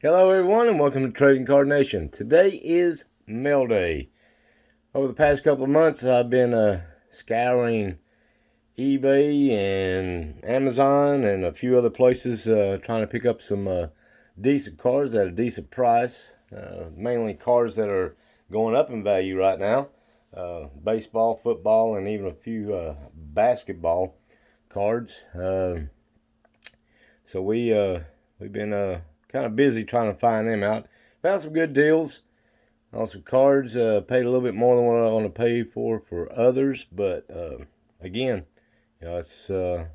Hello everyone and welcome to Trading Card Nation. Today is mail day. Over the past couple of months I've been scouring eBay and Amazon and a few other places trying to pick up some decent cards at a decent price. Mainly cards that are going up in value right now. Baseball, football, and even a few basketball cards. So we've been kind of busy trying to find them out. Found some good deals on some cards. Paid a little bit more than what I want to pay for others, but again, it's a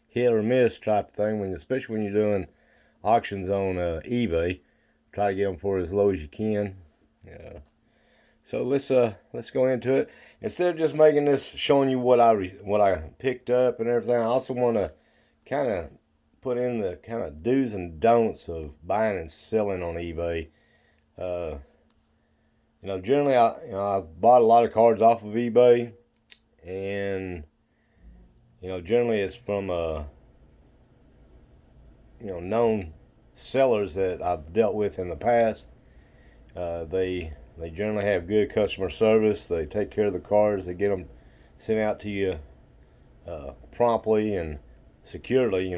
hit or miss type of thing especially when you're doing auctions on eBay. Try to get them for as low as you can. So let's go into it. Instead of just making this showing you what I picked up and everything, I also want to kind of put in the kind of do's and don'ts of buying and selling on eBay. Uh, Generally, I bought a lot of cards off of eBay, and generally it's from known sellers that I've dealt with in the past. They generally have good customer service. They take care of the cards. They get them sent out to you promptly and securely.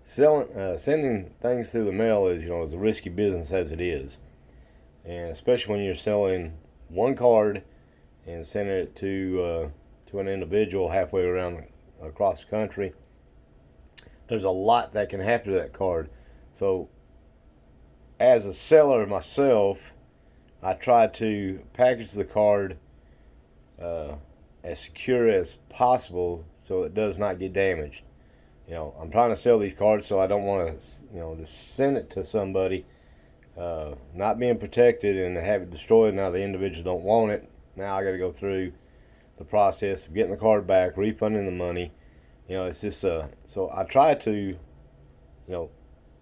Sending things through the mail is as a risky business as it is, and especially when you're selling one card and sending it to an individual halfway around across the country. There's a lot that can happen to that card. So, as a seller myself, I try to package the card uh, as secure as possible so it does not get damaged. I'm trying to sell these cards, so I don't want to, just send it to somebody not being protected and have it destroyed. Now the individual don't want it. Now I got to go through the process of getting the card back, refunding the money. It's just so I try to go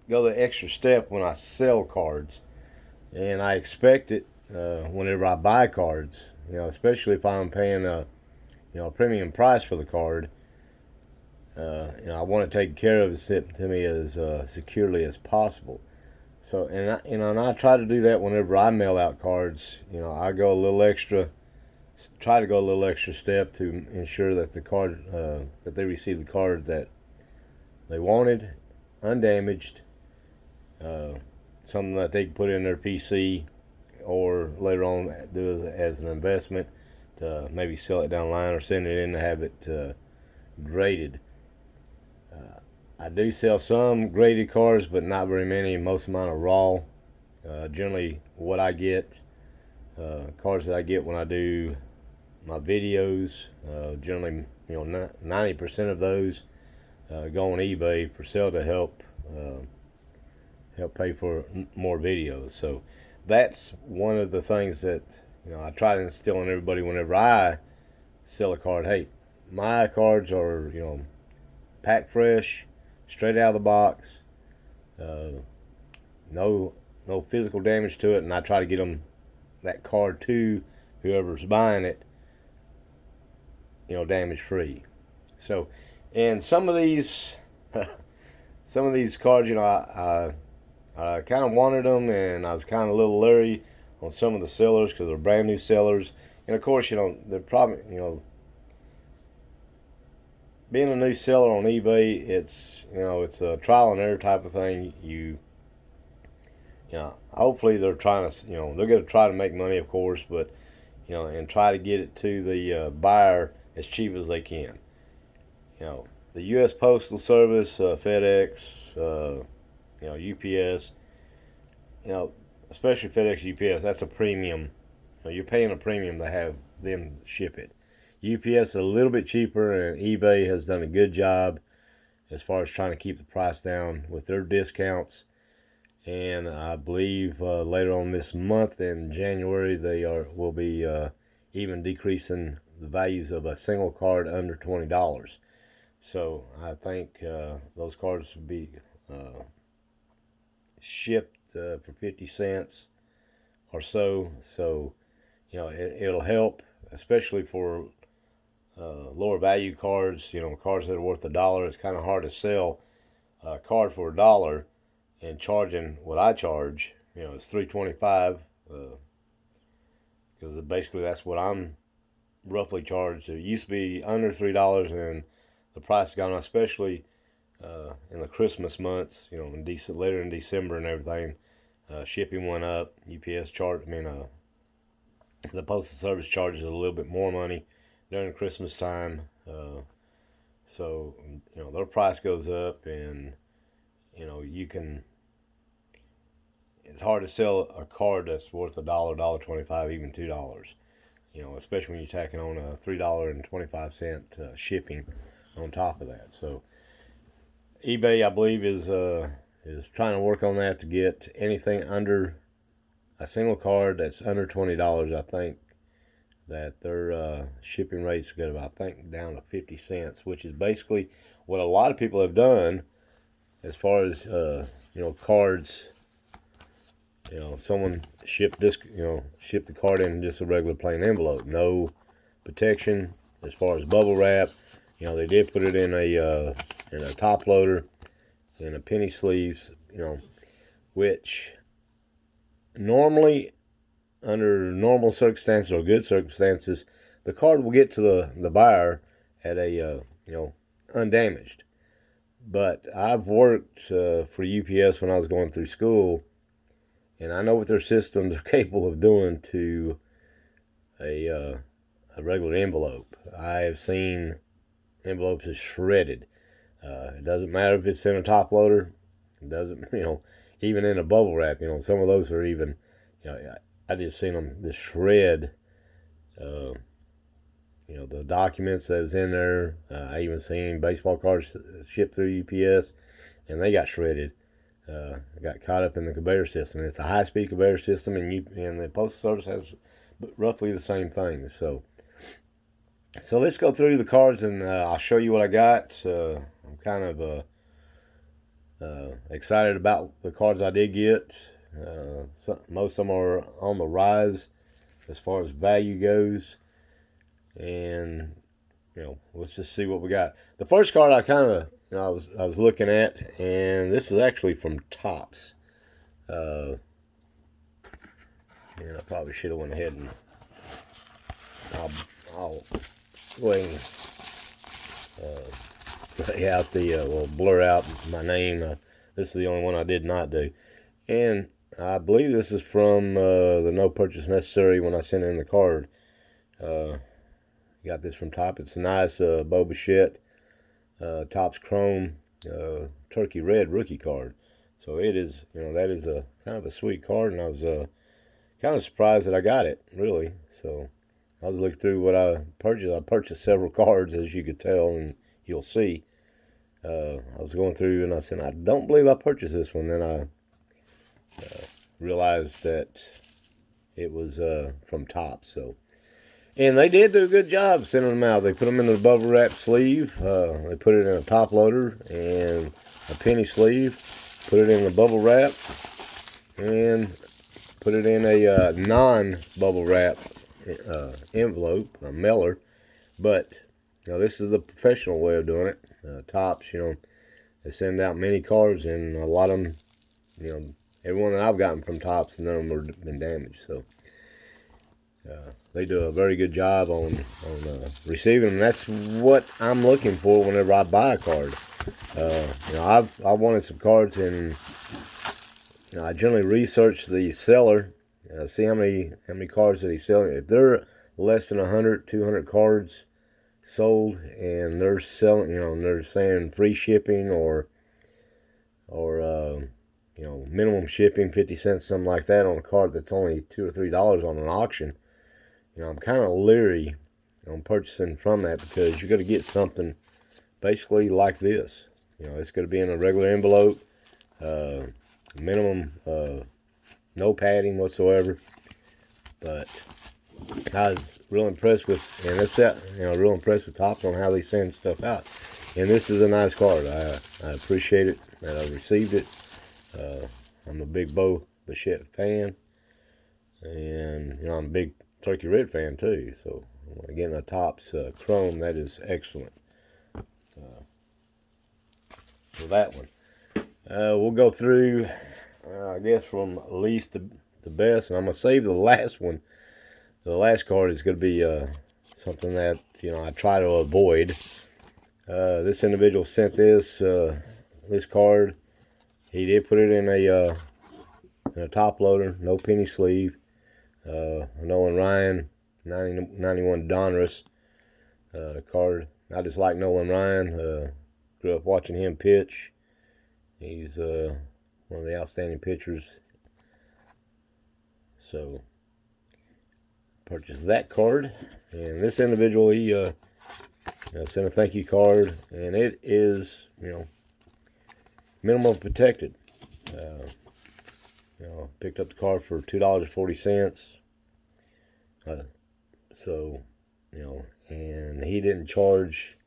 the extra step when I sell cards, and I expect it whenever I buy cards. Especially if I'm paying a premium price for the card. I want it taken care of and sent to me as securely as possible. So, and I try to do that whenever I mail out cards. I go a little extra, try to go a little extra step to ensure that the card, that they receive the card that they wanted, undamaged, uh, something that they can put in their PC, or later on do as an investment to maybe sell it down the line or send it in to have it graded. I do sell some graded cards, but not very many. Most of mine are raw. Generally, what I get, cards that I get when I do my videos, generally, 90% of those go on eBay for sale to help pay for more videos. So that's one of the things that I try to instill in everybody whenever I sell a card. Hey, my cards are packed fresh, straight out of the box. Uh, no no physical damage to it, and I try to get them that card to whoever's buying it, damage free. So, and some of these cards, I kind of wanted them, and I was kind of a little leery on some of the sellers because they're brand new sellers, and of course, they're probably, being a new seller on eBay, it's a trial and error type of thing. Hopefully they're trying to, they're going to try to make money, of course, but and try to get it to the buyer as cheap as they can. The U.S. Postal Service, FedEx, UPS, you know, especially FedEx, UPS, that's a premium. You're paying a premium to have them ship it. UPS is a little bit cheaper, and eBay has done a good job as far as trying to keep the price down with their discounts. And I believe later on this month in January will be even decreasing the values of a single card under $20. So I think those cards will be shipped for 50 cents or so. So it'll help, especially for lower value cards. Cards that are worth $1. It's kind of hard to sell a card for $1. and charging what I charge, it's $3.25, because basically that's what I'm roughly charged. It used to be under $3, and the price has gone up, especially in the Christmas months, later in December and everything. Shipping went up. UPS charge, the Postal Service charges a little bit more money during Christmas time. So, their price goes up, and, you can, it's hard to sell a card that's worth $1, $1.25, even $2. Especially when you're tacking on a $3.25 shipping on top of that. So eBay, I believe, is trying to work on that to get anything under a single card that's under $20. I think that their shipping rates get about, down to 50 cents, which is basically what a lot of people have done as far as cards. Someone shipped the card in just a regular plain envelope, no protection as far as bubble wrap. They did put it in a top loader, in a penny sleeves, which normally, under normal circumstances or good circumstances, the card will get to the buyer at a undamaged. But I've worked for UPS when I was going through school, and I know what their systems are capable of doing to a regular envelope. I have seen envelopes is shredded. It doesn't matter if it's in a top loader. It doesn't, even in a bubble wrap. Some of those are even, I just seen them just shred. The documents that was in there. I even seen baseball cards shipped through UPS, and they got shredded. Got caught up in the conveyor system. It's a high-speed conveyor system, and the Postal Service has roughly the same thing. So let's go through the cards, and I'll show you what I got. I'm kind of excited about the cards I did get. Most of them are on the rise as far as value goes, and let's just see what we got. The first card I kind of I was looking at, and this is actually from Topps. And I probably should have went ahead and I'll go ahead and lay out blur out my name. This is the only one I did not do, and I believe this is from the No Purchase Necessary when I sent in the card. Got this from Topps. It's a nice Bo Bichette Topps Chrome Turkey Red rookie card. So it is, that is a kind of a sweet card, and I was kind of surprised that I got it, really. So I was looking through what I purchased. I purchased several cards, as you could tell, and you'll see. I was going through, and I said, I don't believe I purchased this one. Then I realized that it was from Topps. So. And they did do a good job sending them out. They put them in the bubble wrap sleeve. They put it in a top loader and a penny sleeve. Put it in the bubble wrap and put it in a non-bubble wrap envelope, a mailer. But this is the professional way of doing it. Topps, they send out many cards, and a lot of them, every one that I've gotten from Topps, none of them have been damaged. So. They do a very good job on receiving them. That's what I'm looking for whenever I buy a card. I wanted some cards, and I generally research the seller, see how many cards that he's selling. If they're less than 100, 200 cards sold, and they're selling, and they're saying free shipping or minimum shipping, 50 cents, something like that, on a card that's only $2 or $3 on an auction. I'm kind of leery on purchasing from that, because you're going to get something basically like this. It's going to be in a regular envelope, minimum, no padding whatsoever. But I was real impressed with, and real impressed with Topps on how they send stuff out. And this is a nice card. I appreciate it that I received it. I'm a big Bo Bichette fan, and I'm a big Turkey Red fan too. So again, the Topps Chrome, that is excellent. For that one, We'll go through, I guess, from least to best, and I'm gonna save the last one. The last card is gonna be something that I try to avoid. This individual sent this card. He did put it in a top loader, no penny sleeve. Nolan Ryan, 91 Donruss card. I just like Nolan Ryan. Grew up watching him pitch. He's one of the outstanding pitchers. So, purchased that card. And this individual, he sent a thank you card. And it is, minimum protected. Picked up the card for $2.40. So, and he didn't charge,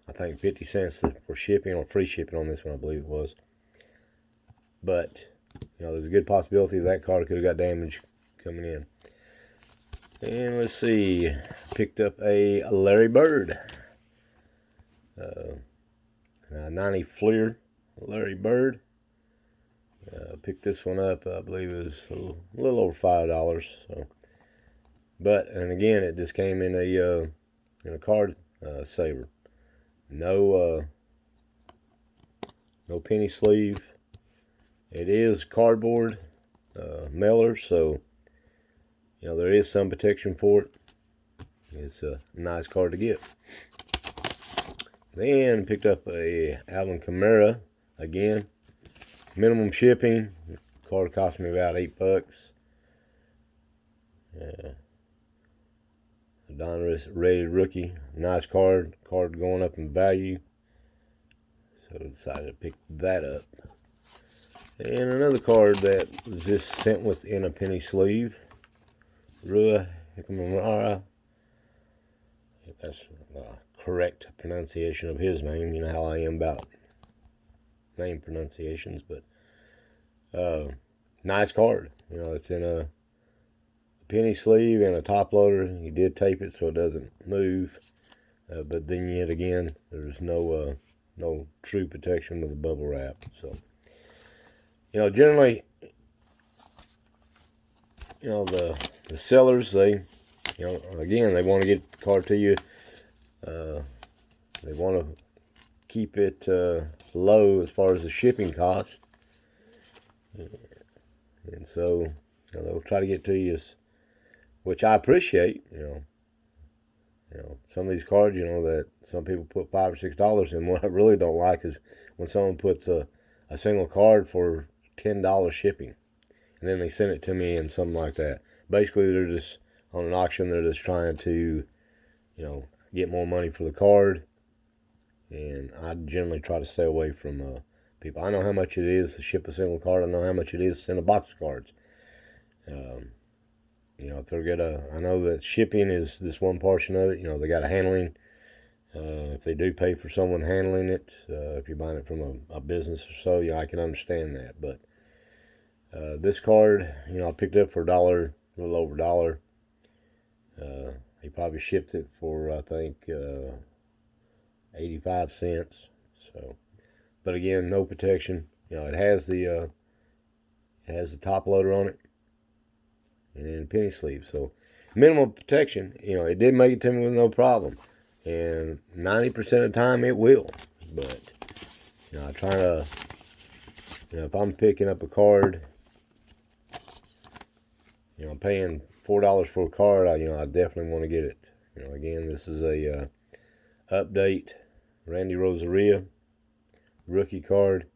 I think 50 cents for shipping or free shipping on this one, I believe it was. But, there's a good possibility that card could have got damaged coming in. And let's see, picked up a Larry Bird. 90 Fleer Larry Bird. Picked this one up, I believe it was a little over $5. So, and again, it just came in a card saver. No penny sleeve. It is cardboard mailer, so there is some protection for it. It's a nice card to get. Then picked up a Alvin Kamara again. Minimum shipping. The card cost me about $8. A Donruss rated rookie. Nice card. Card going up in value. So I decided to pick that up. And another card that was just sent within a penny sleeve. Rua Hikamara. If that's the correct pronunciation of his name. You know how I am about name pronunciations, but nice card. It's in a penny sleeve and a top loader. He did tape it so it doesn't move, but then yet again, there's no true protection with the bubble wrap. So, generally, the sellers, they again, they want to get the card to you. They want to keep it low as far as the shipping cost, and so they'll try to get to you, which I appreciate. Some of these cards, that some people put $5 or $6 in. What I really don't like is when someone puts a single card for $10 shipping, and then they send it to me in something like that. Basically, they're just on an auction. They're just trying to, get more money for the card. And I generally try to stay away from people. I know how much it is to ship a single card. I know how much it is to send a box of cards. If they're I know that shipping is this one portion of it. They got a handling. If they do pay for someone handling it, if you're buying it from a business or so, I can understand that. But this card, I picked it up for $1, a little over $1. He probably shipped it for, I think, 85 cents. So, but again, no protection. It has the top loader on it, and then a penny sleeve. So, minimal protection. It did make it to me with no problem, and 90% of the time it will. But I try to, if I'm picking up a card, I'm paying $4 for a card. I definitely want to get it. Again, this is a update. Randy Rosaria, rookie card.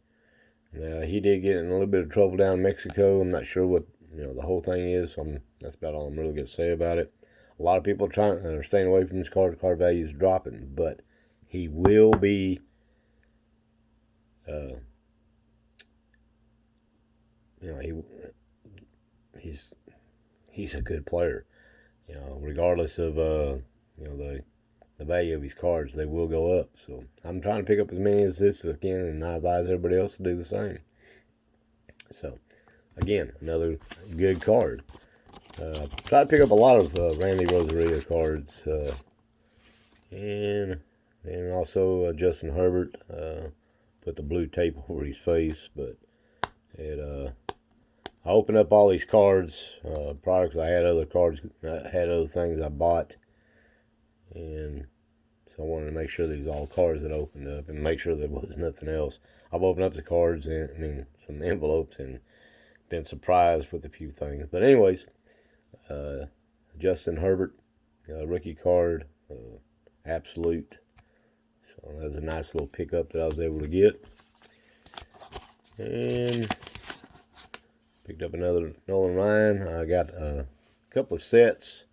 He did get in a little bit of trouble down in Mexico. I'm not sure what the whole thing is. So that's about all I'm really going to say about it. A lot of people are staying away from this card. The card value is dropping, but he will be. He's a good player. Regardless of the value of his cards, they will go up. So I'm trying to pick up as many as this as I can, and I advise everybody else to do the same. So again, another good card. Try to pick up a lot of Randy Rosaria cards, and also Justin Herbert, put the blue tape over his face. But I opened up all these cards prior, because I had other cards, I had other things I bought, and so I wanted to make sure these all cards that I opened up, and make sure there was nothing else. I've opened up the cards and some envelopes, and been surprised with a few things. But anyways, Justin Herbert, rookie card, absolute. So that was a nice little pickup that I was able to get. And picked up another Nolan Ryan. I got a couple of sets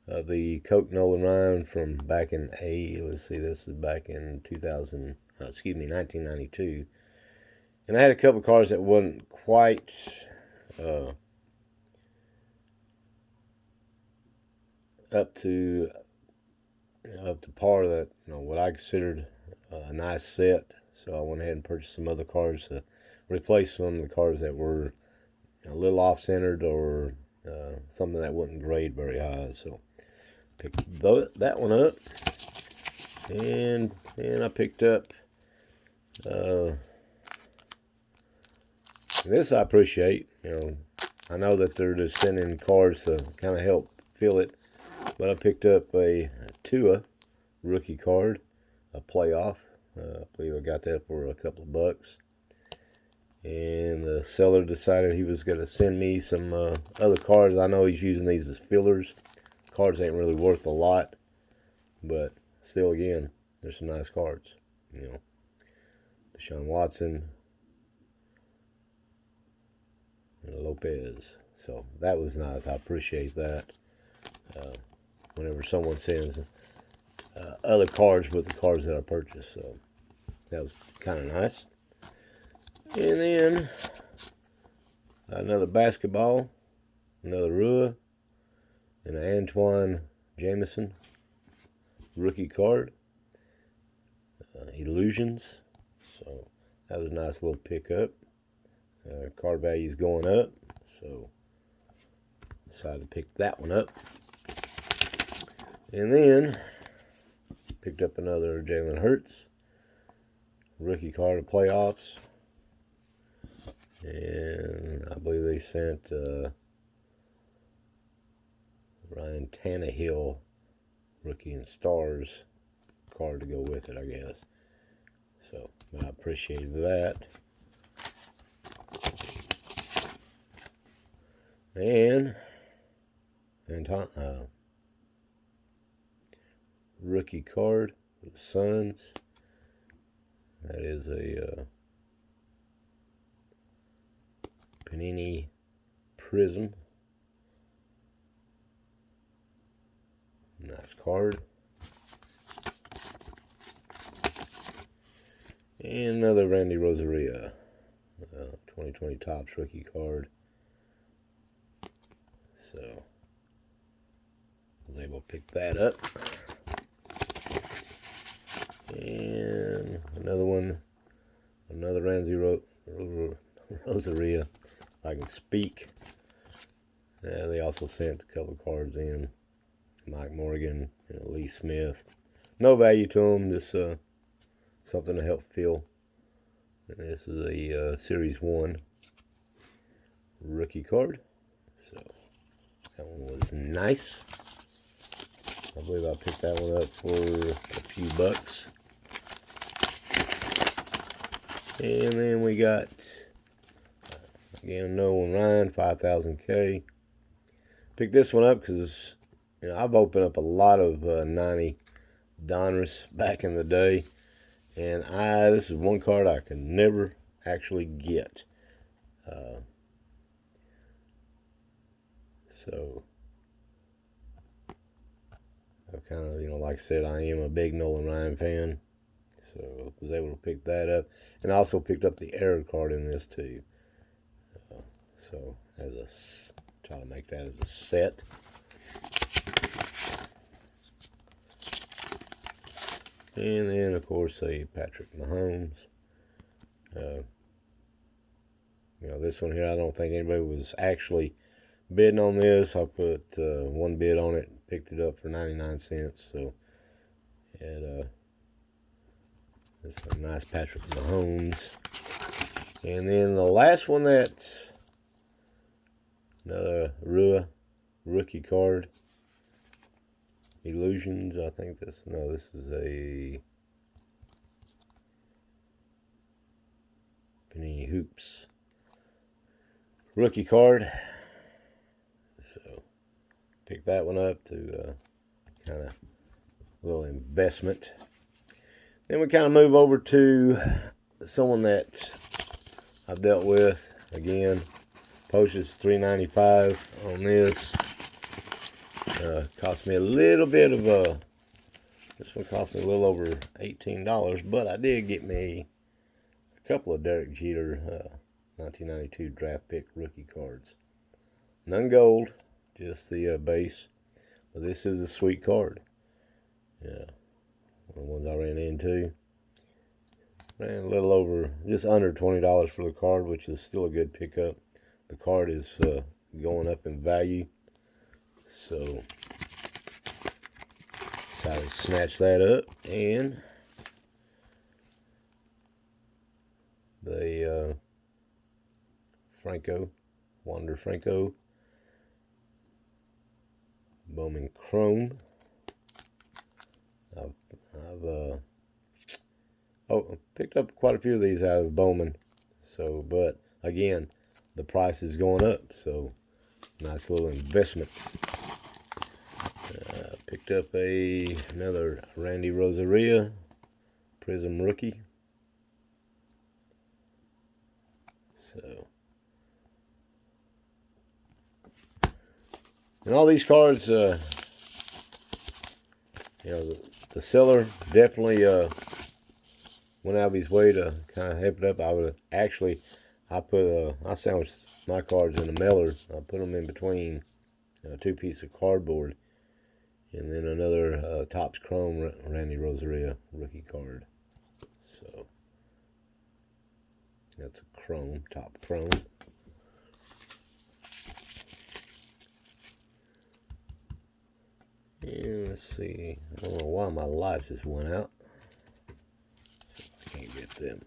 of the Coke Nolan Ryan from back in let's see, this is back in 1992. And I had a couple of cards that wasn't quite up to par, that what I considered a nice set. So I went ahead and purchased some other cards to replace some of the cards that were a little off-centered, or something that wouldn't grade very high. So picked that one up, and I picked up this. I appreciate. I know that they're just sending cards to kind of help fill it, but I picked up a Tua rookie card, a playoff. I believe I got that for a couple of bucks. And the seller decided he was going to send me some other cards. I know he's using these as fillers. Cards ain't really worth a lot, but still, again, there's some nice cards. Deshaun Watson and Lopez. So that was nice. I appreciate that. Whenever someone sends other cards with the cards that I purchased, so that was kind of nice. And then another basketball, another Rua, and an Antoine Jameson rookie card, Illusions. So that was a nice little pickup. Card value is going up, so decided to pick that one up. And then picked up another Jalen Hurts rookie card of playoffs. And I believe they sent Ryan Tannehill rookie and stars card to go with it, I guess. So I appreciated that. And rookie card for the Suns. That is a Panini Prism. Nice card. And another Randy Rosaria 2020 Topps rookie card. So I was able to pick that up. And another one, another Randy Rosaria, if I can speak. They also sent a couple of cards in. Mike Morgan and Lee Smith. No value to them, just something to help fill. And this is a Series 1 rookie card. So that one was nice. I believe I picked that one up for a few bucks. And then we got, again, Nolan Ryan, 5,000K. Picked this one up because I've opened up a lot of 90 Donruss back in the day, and this is one card I could never actually get. So I kind of, like I said, I am a big Nolan Ryan fan, so I was able to pick that up, and I also picked up the error card in this too. So try to make that as a set. And then, of course, a Patrick Mahomes. This one here, I don't think anybody was actually bidding on this. I put one bid on it, picked it up for 99 cents. So, That's a nice Patrick Mahomes. And then the last one, that's another rookie card. Illusions, I think this is a Panini Hoops rookie card. So pick that one up to kind of a little investment. Then we kind of move over to someone that I've dealt with. Again, postage $3.95 on this. Cost me a little bit of this one cost me a little over $18, but I did get me a couple of Derek Jeter 1992 draft pick rookie cards. None gold, just the base. But this is a sweet card. Yeah, one of the ones I ran into. Ran a little over, just under $20 for the card, which is still a good pickup. The card is going up in value. So, decided to snatch that up, and the Wander Franco Bowman Chrome. I've picked up quite a few of these out of Bowman. So, but again, the price is going up, so nice little investment. Picked up another Randy Rosaria Prism rookie. So, and all these cards, you know, the seller definitely went out of his way to kind of hype it up. I sandwiched my cards in a mailer. I put them in between two pieces of cardboard, and then another Topps Chrome Randy Rosaria rookie card. So that's a Chrome, top Chrome. And let's see, I don't know why my lights just went out. Can't get them.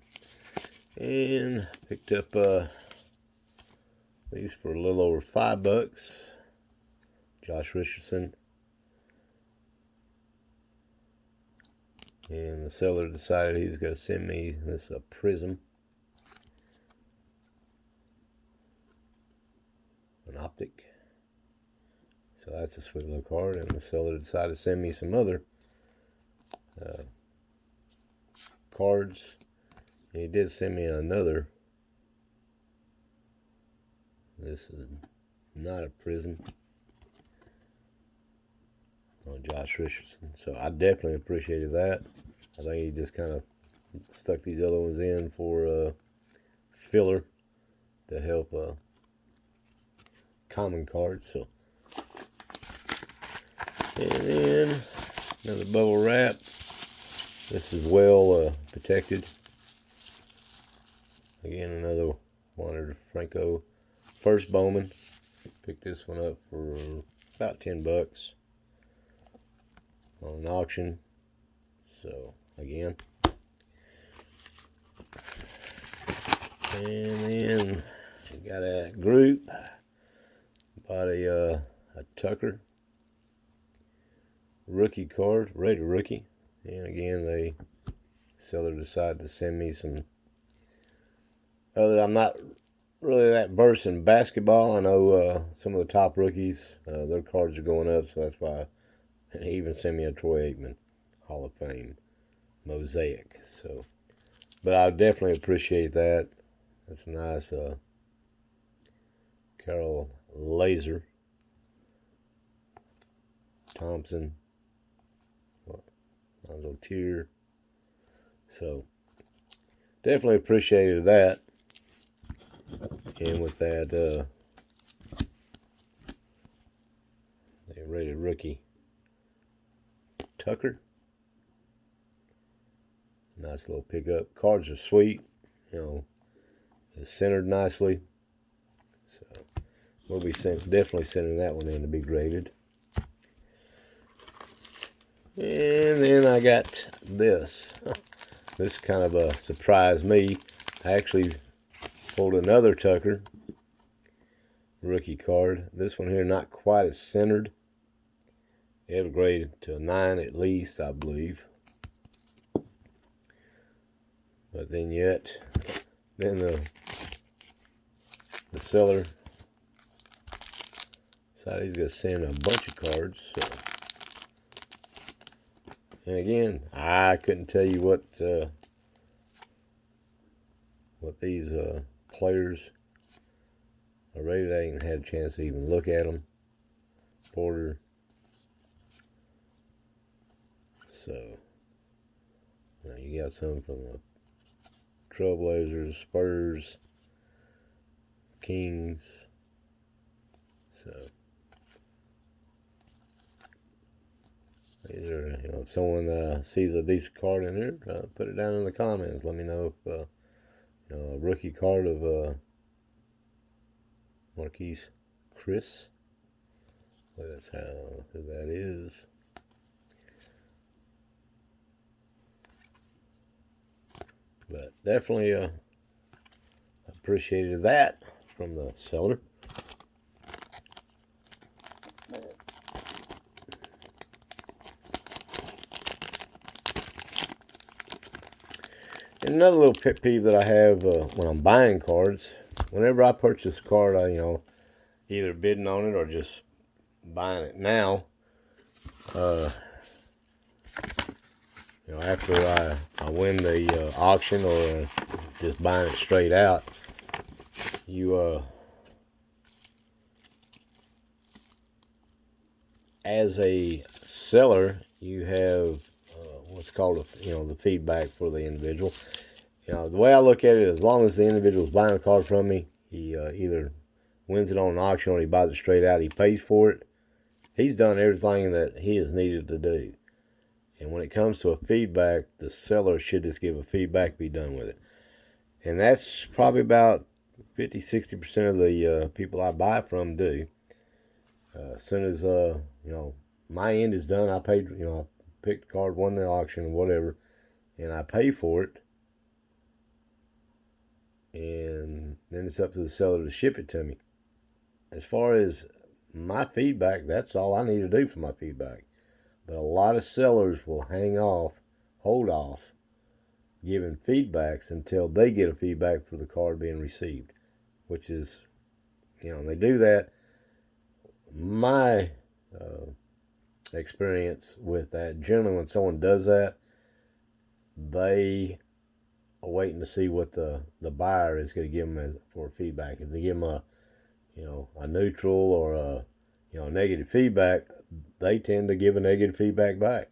And picked up these for a little over $5. Josh Richardson. And the seller decided he was going to send me this Prism. An optic. So that's a sweet little card. And the seller decided to send me some other cards. And he did send me another. This is not a Prism. On Josh Richardson. So I definitely appreciated that. I think he just kind of stuck these other ones in for filler to help common cards. So, and then another bubble wrap. This is well protected. Again, another Wander Franco first Bowman. Picked this one up for about $10 on an auction. So again, and then we got a group. Bought a Tucker rookie card, Raider rookie. And again, the seller decided to send me some other. I'm not really that versed in basketball. I know some of the top rookies, their cards are going up, so that's why. And he even sent me a Troy Aikman Hall of Fame mosaic. So, but I definitely appreciate that. That's a nice Carol Laser Thompson. Little tear. So definitely appreciated that. And with that, they rated rookie Tucker. Nice little pickup. Cards are sweet. You know, it's centered nicely. So we'll be definitely sending that one in to be graded. And then I got this. this kind of surprised me. I actually pulled another Tucker rookie card. This one here not quite as centered. It'll grade to a 9 at least, I believe. But then the seller decided he's going to send a bunch of cards. So. And again, I couldn't tell you what these players are rated. I ain't had a chance to even look at them. Porter. So now you got some from the Trailblazers, Spurs, Kings. So these are, if someone sees a decent card in here, put it down in the comments. Let me know if a rookie card of Marquise Chris. Well, that's who that is. But definitely appreciated that from the seller. And another little pet peeve that I have when I'm buying cards, whenever I purchase a card, I either bidding on it or just buying it now. After I win the auction or just buying it straight out, you as a seller, you have what's called the feedback for the individual. The way I look at it, as long as the individual is buying a card from me, he either wins it on an auction or he buys it straight out, he pays for it. He's done everything that he is needed to do. And when it comes to a feedback, the seller should just give a feedback, be done with it. And that's probably about 50-60% of the people I buy from do. As soon as my end is done, I paid. I picked the card, won the auction, or whatever, and I pay for it. And then it's up to the seller to ship it to me. As far as my feedback, that's all I need to do for my feedback. But a lot of sellers will hold off giving feedbacks until they get a feedback for the card being received, which is, they do that. My experience with that, generally when someone does that, they are waiting to see what the buyer is going to give them for feedback. If they give them a neutral or a negative feedback, they tend to give a negative feedback back.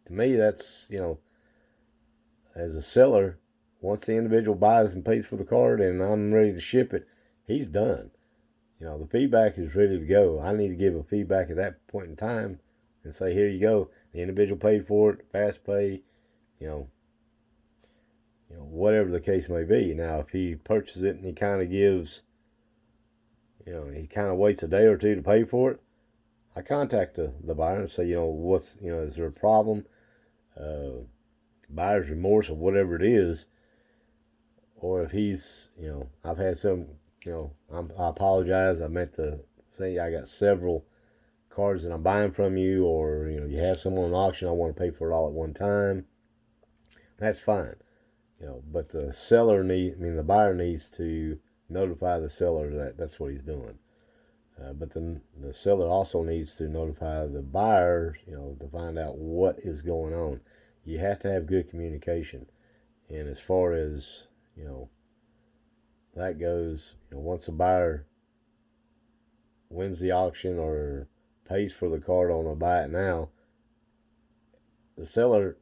To me, that's, as a seller, once the individual buys and pays for the card and I'm ready to ship it, he's done. The feedback is ready to go. I need to give a feedback at that point in time and say, here you go. The individual paid for it, fast pay, whatever the case may be. Now, if he purchases it and he kind of gives, he kind of waits a day or two to pay for it, I contact the buyer and say, is there a problem? Buyer's remorse or whatever it is. Or if he's, I've had some, I apologize. I meant to say I got several cards that I'm buying from you, or, you have some on auction, I want to pay for it all at one time. That's fine. But the buyer needs to notify the seller that that's what he's doing. But then the seller also needs to notify the buyer, to find out what is going on. You have to have good communication. And as far as, that goes, once a buyer wins the auction or pays for the card on a buy it now, the seller,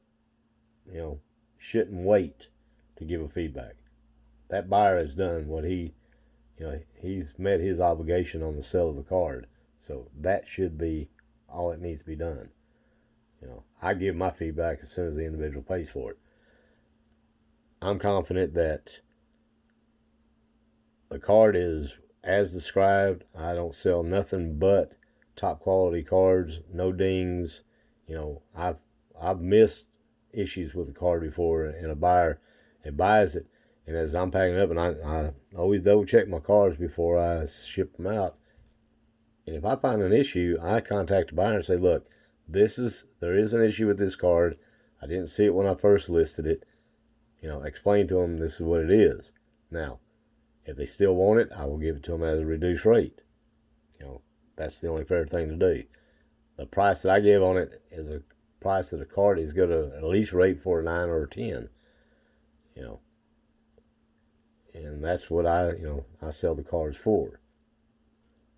shouldn't wait to give a feedback. That buyer has done what he's met his obligation on the sale of the card. So that should be all that needs to be done. I give my feedback as soon as the individual pays for it. I'm confident that the card is as described. I don't sell nothing but top quality cards, no dings. I've I've missed issues with the card before, and a buyer buys it, and as I'm packing it up, and I always double check my cards before I ship them out. And if I find an issue, I contact the buyer and say, look, there is an issue with this card. I didn't see it when I first listed it. Explain to them this is what it is. Now, if they still want it, I will give it to them at a reduced rate. That's the only fair thing to do. The price that I give on it is a price that a card is going to at least rate for a 9 or a 10. And that's what I sell the cards for.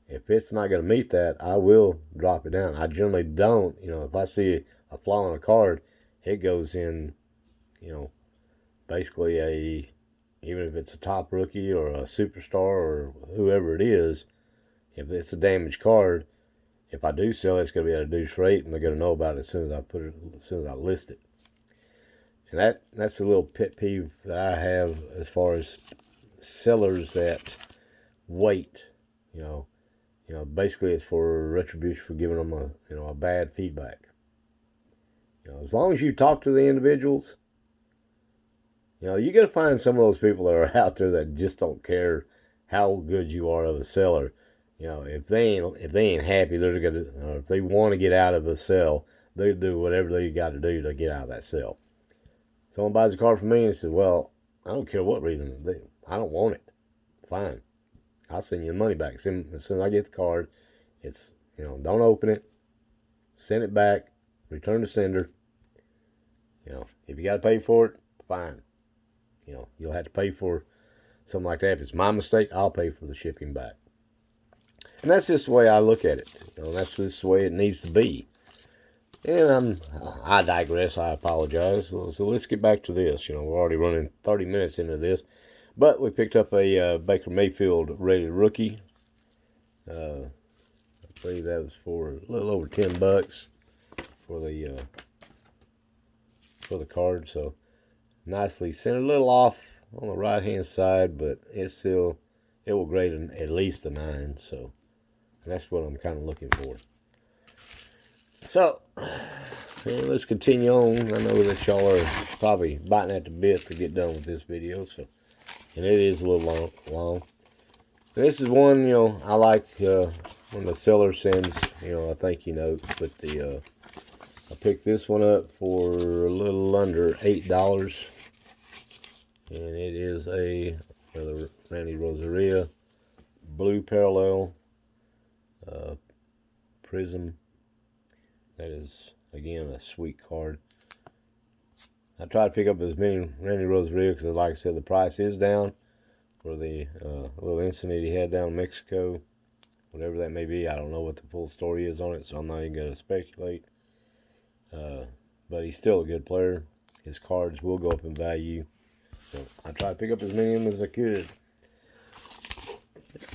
If it's not going to meet that, I will drop it down. I generally don't. If I see a flaw in a card, it goes in, basically even if it's a top rookie or a superstar or whoever it is, if it's a damaged card, if I do sell it, it's going to be at a reduced rate, and they're going to know about it as soon as I list it. And that's a little pet peeve that I have as far as sellers that wait. Basically it's for retribution for giving them a bad feedback. As long as you talk to the individuals, you got to find some of those people that are out there that just don't care how good you are of a seller. If they ain't happy, they're gonna, or if they want to get out of a sell, they do whatever they got to do to get out of that sell. Someone buys a card from me and says, "Well, I don't care what reason, I don't want it." Fine, I'll send you the money back. As soon as I get the card, it's don't open it, send it back, return to sender. If you got to pay for it, fine. You'll have to pay for something like that. If it's my mistake, I'll pay for the shipping back. And that's just the way I look at it. That's just the way it needs to be. And I digress. I apologize. So let's get back to this. We're already running 30 minutes into this. But we picked up a Baker Mayfield rated rookie. I believe that was for a little over $10 for the card. So nicely centered, a little off on the right hand side, but it will grade at least a 9. So that's what I'm kind of looking for. So let's continue on. I know that y'all are probably biting at the bit to get done with this video, and it is a little long. This is one, I like when the seller sends, a thank you note. But I picked this one up for a little under $8, and it is another Randy Rosaria blue parallel prism. That is, again, a sweet card. I tried to pick up as many Randy Rosaria because, like I said, the price is down for the little incident he had down in Mexico. Whatever that may be, I don't know what the full story is on it, so I'm not even going to speculate. But he's still a good player. His cards will go up in value. So I tried to pick up as many of them as I could.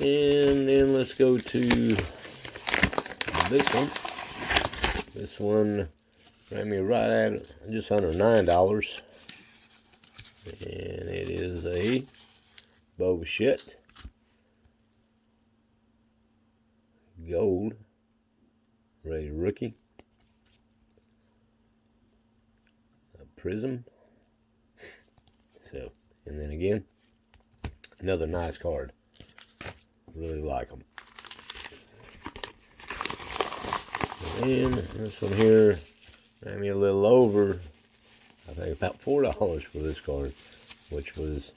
And then let's go to this one. This one ran me right at just under $9. And it is a Boba Fett gold rated rookie. A prism. So, and then again, another nice card. Really like them. And this one here ran me a little over, I think about $4 for this card, which was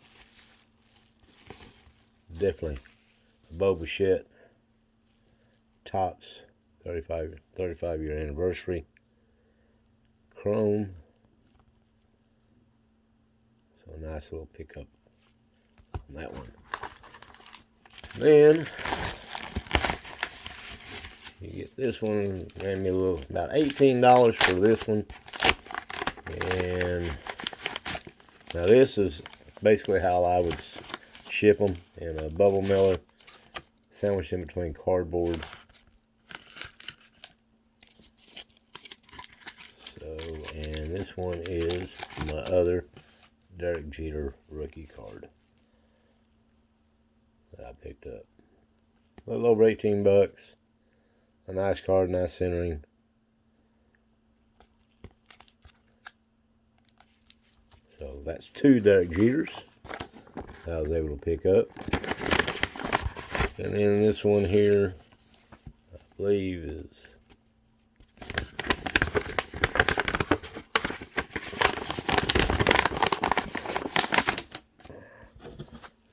definitely a Boba Fett Topps 35-year anniversary chrome. So a nice little pickup on that one. Then you get this one, ran me a little, about $18 for this one. And now this is basically how I would ship them in a bubble mailer, sandwiched in between cardboard. So, and this one is my other Derek Jeter rookie card that I picked up. A little over $18. A nice card, nice centering. So that's 2 Derek Jeters I was able to pick up. And then this one here, I believe is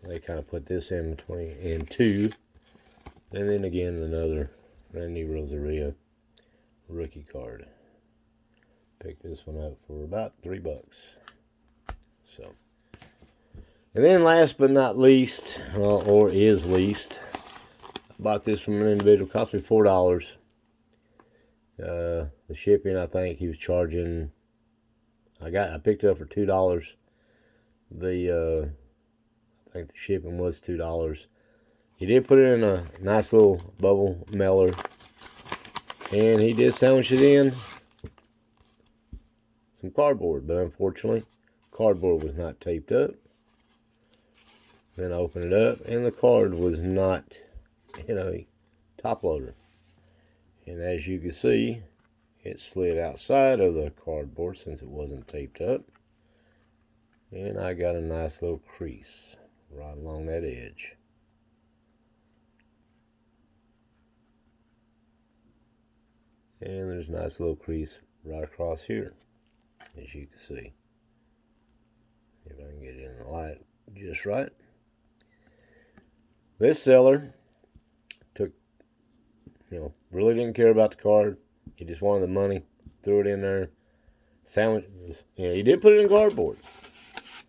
they kind of put this in between in 2. And then again another Randy Rosario rookie card. Picked this one up for about $3. So, and then last but not least, or is least, I bought this from an individual. It cost me $4. The shipping, I think he was charging. I picked it up for $2. I think the shipping was $2. He did put it in a nice little bubble mailer, and he did sandwich it in some cardboard, but unfortunately, cardboard was not taped up. Then I opened it up, and the card was not in a top loader. And as you can see, it slid outside of the cardboard since it wasn't taped up. And I got a nice little crease right along that edge. And there's a nice little crease right across here, as you can see. If I can get it in the light just right. This seller took, really didn't care about the card. He just wanted the money, threw it in there, sandwich. He did put it in cardboard.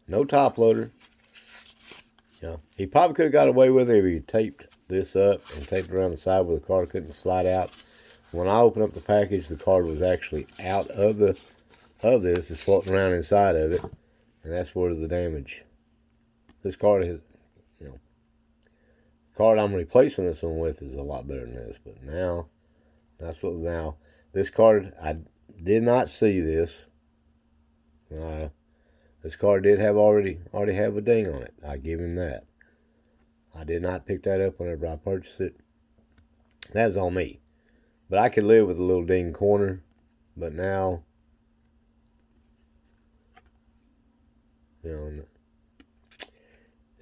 No top loader. He probably could have got away with it if he taped this up and taped it around the side where the card couldn't slide out. When I opened up the package, the card was actually out of this. It's floating around inside of it, and that's where the damage. This card is, the card I'm replacing this one with is a lot better than this. But now, this card, I did not see this. This card did have already have a ding on it. I give him that. I did not pick that up whenever I purchased it. That was on me. But I could live with a little ding corner. But now, it's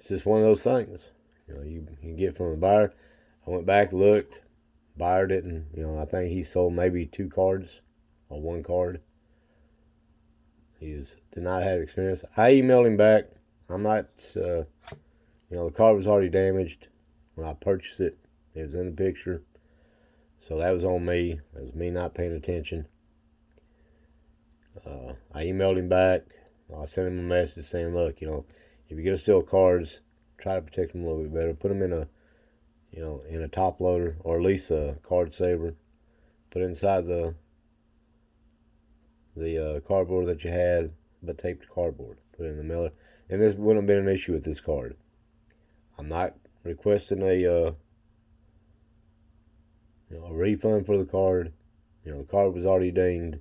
just one of those things. You get from the buyer. I went back, looked. Buyer didn't, I think he sold maybe 2 cards or 1 card. He did not have experience. I emailed him back. I'm not, the card was already damaged when I purchased it. It was in the picture. So that was on me. That was me not paying attention. I emailed him back. I sent him a message saying, look, if you're going to sell cards, try to protect them a little bit better. Put them in a top loader, or at least a card saver. Put it inside the cardboard that you had, but tape the cardboard. Put it in the mailer. And this wouldn't have been an issue with this card. I'm not requesting a refund for the card. The card was already dinged.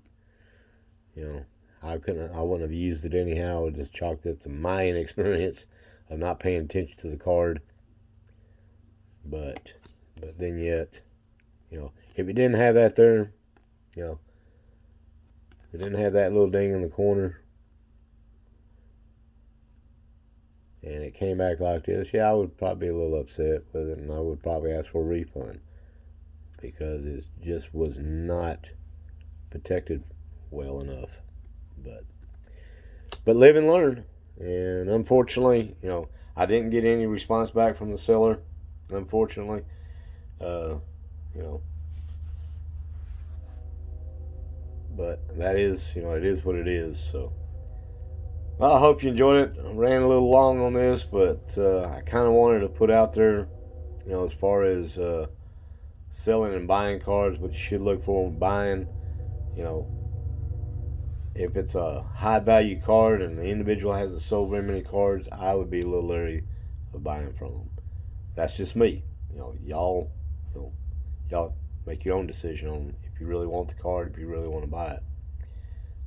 I wouldn't have used it anyhow. It just chalked up to my inexperience of not paying attention to the card. But then yet, if it didn't have that there, if it didn't have that little ding in the corner, and it came back like this, I would probably be a little upset with it, and I would probably ask for a refund, because it just was not protected well enough. But live and learn. And unfortunately, I didn't get any response back from the seller. Unfortunately, but that is, it is what it is. So, well, I hope you enjoyed it. I ran a little long on this, but I kind of wanted to put out there, as far as selling and buying cards, what you should look for when buying. If it's a high value card and the individual hasn't sold very many cards, I would be a little leery of buying from them. That's just me. Y'all make your own decision on if you really want the card, if you really want to buy it.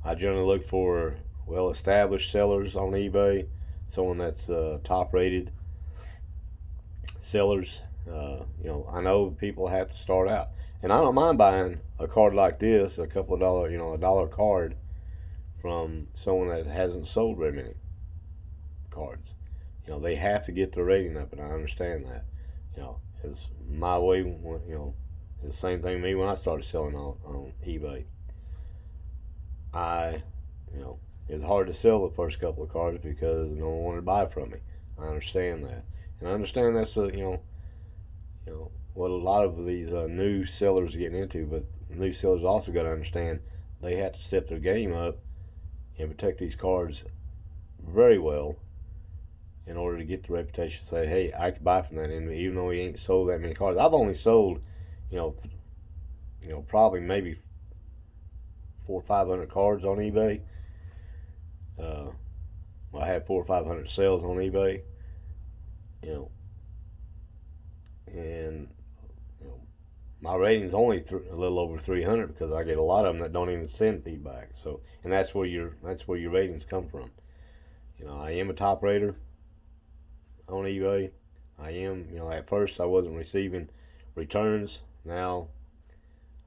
I generally look for well-established sellers on eBay, someone that's top-rated sellers. I know people have to start out, and I don't mind buying a card like this, a couple of dollars, $1 card, from someone that hasn't sold very many. cards. You know, they have to get their rating up, and I understand that. You know, it's my way. You know, it's the same thing with me when I started selling on eBay. I, you know, it's hard to sell the first couple of cards because no one wanted to buy from me. I understand that, and I understand that's you know what a lot of these new sellers are getting into. But new sellers also got to understand they have to step their game up and protect these cards very well in order to get the reputation to say, hey, I could buy from that enemy, even though he ain't sold that many cards. I've only sold, you know, probably maybe 400 or 500 cards on eBay. Uh, I had 400 or 500 sales on eBay, you know, and you know, my rating's only a little over 300 because I get a lot of them that don't even send feedback. So, and that's where your ratings come from. You know, I am a top rater on eBay. I am, you know, at first I wasn't receiving returns. Now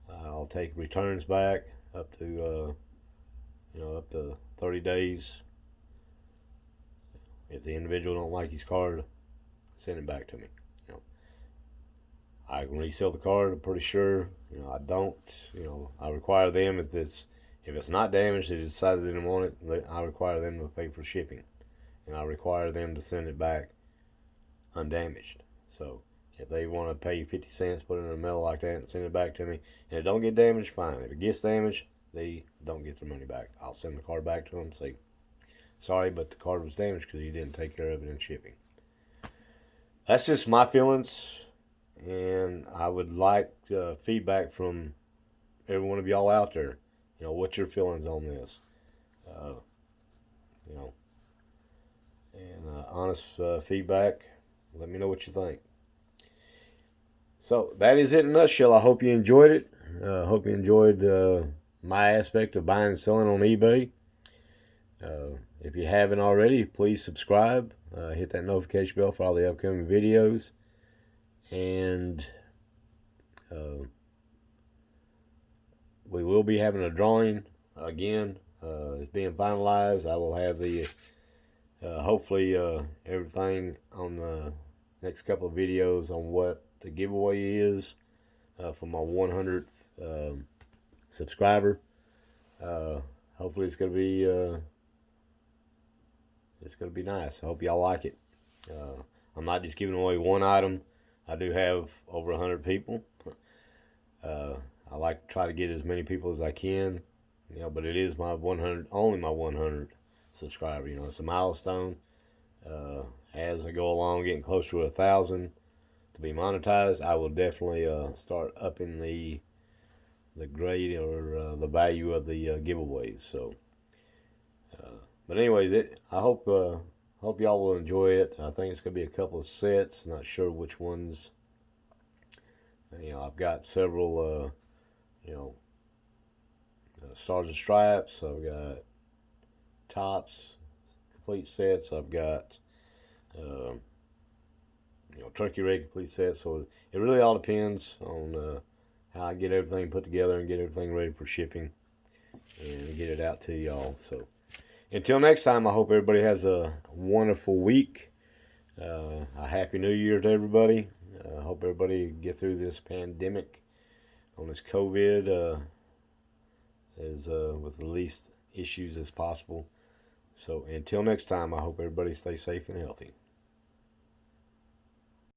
I'll take returns back up to, up to 30 days. If the individual don't like his card, send it back to me. You know, I can resell the card. I'm pretty sure. You know, I don't. You know, I require them if it's not damaged, they decided they didn't want it. I require them to pay for shipping, and I require them to send it back undamaged. So if they want to pay you 50 cents, put it in a mail like that, and send it back to me, and it don't get damaged, fine. If it gets damaged, they don't get their money back. I'll send the card back to them and say, sorry, but the card was damaged because you didn't take care of it in shipping. That's just my feelings, and I would like feedback from every one of y'all out there. You know, what's your feelings on this? You know, and honest feedback. Let me know what you think. So that is it in a nutshell. I hope you enjoyed it. I hope you enjoyed my aspect of buying and selling on eBay. If you haven't already, please subscribe. Hit that notification bell for all the upcoming videos. And we will be having a drawing again. It's being finalized. I will have the hopefully everything on the next couple of videos on what the giveaway is for my 100th subscriber. Hopefully it's gonna be nice. I hope y'all like it. I'm not just giving away one item. I do have over 100 people. I like to try to get as many people as I can, you know, but it is my 100, only my 100 subscriber. You know, it's a milestone. As I go along, getting closer to 1,000 to be monetized, I will definitely start upping the grade or the value of the giveaways. So, but anyways, I hope y'all will enjoy it. I think it's gonna be a couple of sets. Not sure which ones. You know, I've got several. You know, Stars and Stripes. I've got tops, complete sets. I've got turkey leg complete sets. So it really all depends on how I get everything put together and get everything ready for shipping and get it out to y'all. So until next time, I hope everybody has a wonderful week. A happy New Year to everybody. I hope everybody get through this pandemic on this COVID with the least issues as possible. So until next time, I hope everybody stays safe and healthy.